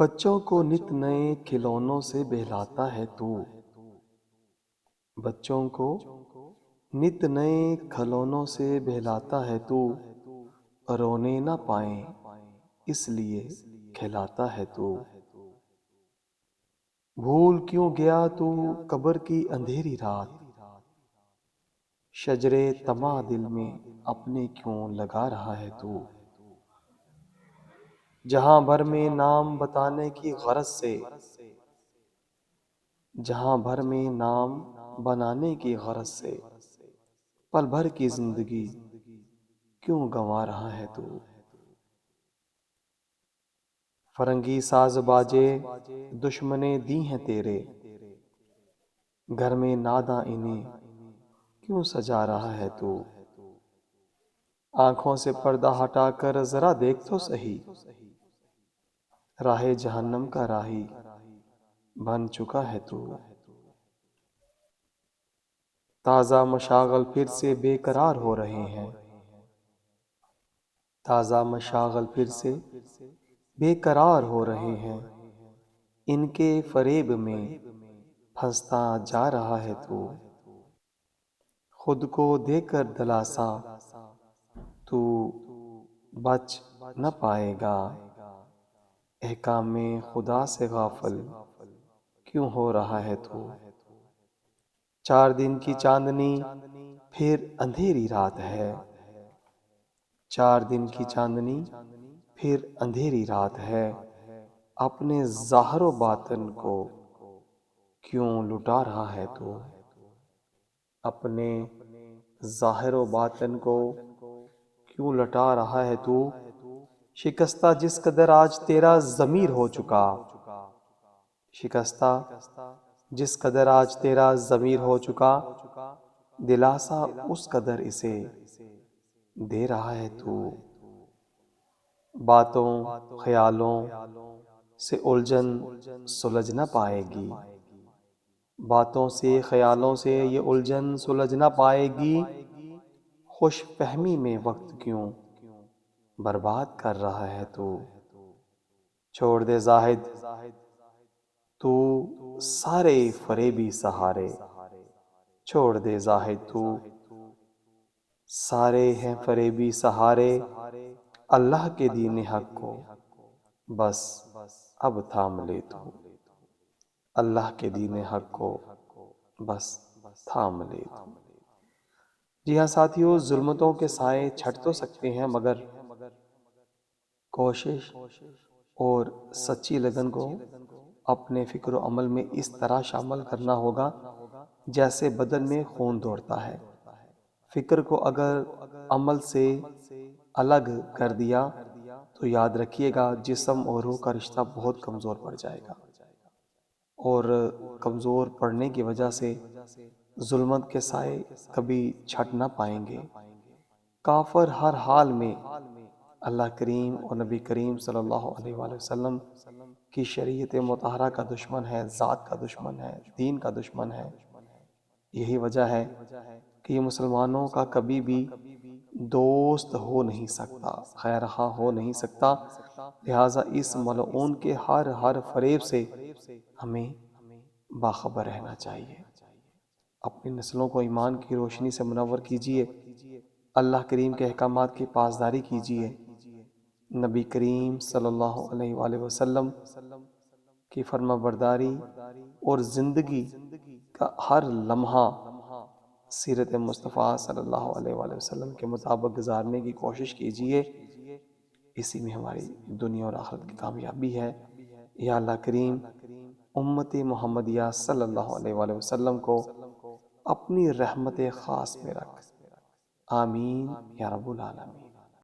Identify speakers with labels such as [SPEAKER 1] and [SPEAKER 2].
[SPEAKER 1] بچوں کو نت نئے کھلونوں سے بہلاتا ہے تو بچوں کو نت نئے کھلونوں سے بہلاتا ہے تو رونے نہ پائیں اس لیے کھلاتا ہے تو بھول کیوں گیا تو قبر کی اندھیری رات شجرے طمع دل میں اپنے کیوں لگا رہا ہے تو جہاں بھر میں نام بتانے کی غرض سے جہاں بھر میں نام بنانے کی غرض سے پل بھر کی زندگی کیوں گنوا رہا ہے تو فرنگی ساز باجے دشمنے دی ہیں تیرے گھر میں ناداں انہیں کیوں سجا رہا ہے تو آنکھوں سے پردہ ہٹا کر ذرا دیکھ تو سہی راہ جہنم کا راہی بن چکا ہے تو تازہ مشاغل پھر سے بے قرار ہو رہے ہیں تازہ مشاغل پھر سے بے قرار ہو رہے ہیں ان کے فریب میں پھنستا جا رہا ہے تو خود کو دے کر دلاسا تو بچ نہ پائے گا احکام میں خدا سے غافل کیوں ہو رہا ہے تو 4 دن کی چاندنی پھر اندھیری رات ہے 4 دن کی چاندنی پھر اندھیری رات ہے اپنے ظاہر و باطن کو کیوں لٹا رہا ہے تو اپنے ظاہر و باطن کو کیوں لٹا رہا ہے تو شکستہ جس قدر آج تیرا ضمیر ہو چکا شکستہ جس قدر آج تیرا ضمیر ہو چکا دلاسا اس قدر اسے دے رہا ہے تو باتوں خیالوں سے الجھن سلجھ نہ پائے گی باتوں سے خیالوں سے یہ الجھن سلجھ نہ پائے گی خوش فہمی میں وقت کیوں برباد کر رہا ہے تو چھوڑ دے زاہد تو سارے فریبی سہارے چھوڑ دے زاہد تو سارے ہیں فریبی سہارے اللہ کے دین حق کو بس اب تھام لے تو اللہ کے دین حق کو بس تھام لے تو جی ہاں ساتھیو، ظلمتوں کے سائے چھٹ تو سکتے ہیں مگر کوشش اور سچی لگن کو اپنے فکر و عمل میں اس طرح شامل کرنا ہوگا جیسے بدن میں خون دوڑتا ہے۔ فکر کو اگر عمل سے الگ کر دیا تو یاد رکھیے گا جسم اور روح کا رشتہ بہت کمزور پڑ جائے گا، اور کمزور پڑنے کی وجہ سے ظلمت کے سائے کبھی چھٹ نہ پائیں گے۔ کافر ہر حال میں اللہ کریم اور نبی کریم صلی اللہ علیہ وآلہ وسلم کی شریعت مطہرہ کا دشمن ہے، ذات کا دشمن ہے، دین کا دشمن ہے۔ یہی وجہ ہے کہ یہ مسلمانوں کا کبھی بھی دوست ہو نہیں سکتا، خیر خواہ ہو نہیں سکتا، لہٰذا اس ملعون کے ہر فریب سے ہمیں باخبر رہنا چاہیے۔ اپنی نسلوں کو ایمان کی روشنی سے منور کیجیے، اللہ کریم کے احکامات کی پاسداری کیجیے، نبی کریم صلی اللہ علیہ وآلہ وسلم کی فرما برداری اور زندگی کا ہر لمحہ سیرت مصطفیٰ صلی اللہ علیہ وآلہ وسلم کے مطابق گزارنے کی کوشش کیجیے، اسی میں ہماری دنیا اور آخرت کی کامیابی ہے۔ یا اللہ کریم امت محمدیہ صلی اللہ علیہ وآلہ وسلم کو اپنی رحمت خاص میں رکھ، آمین یا رب العالمین۔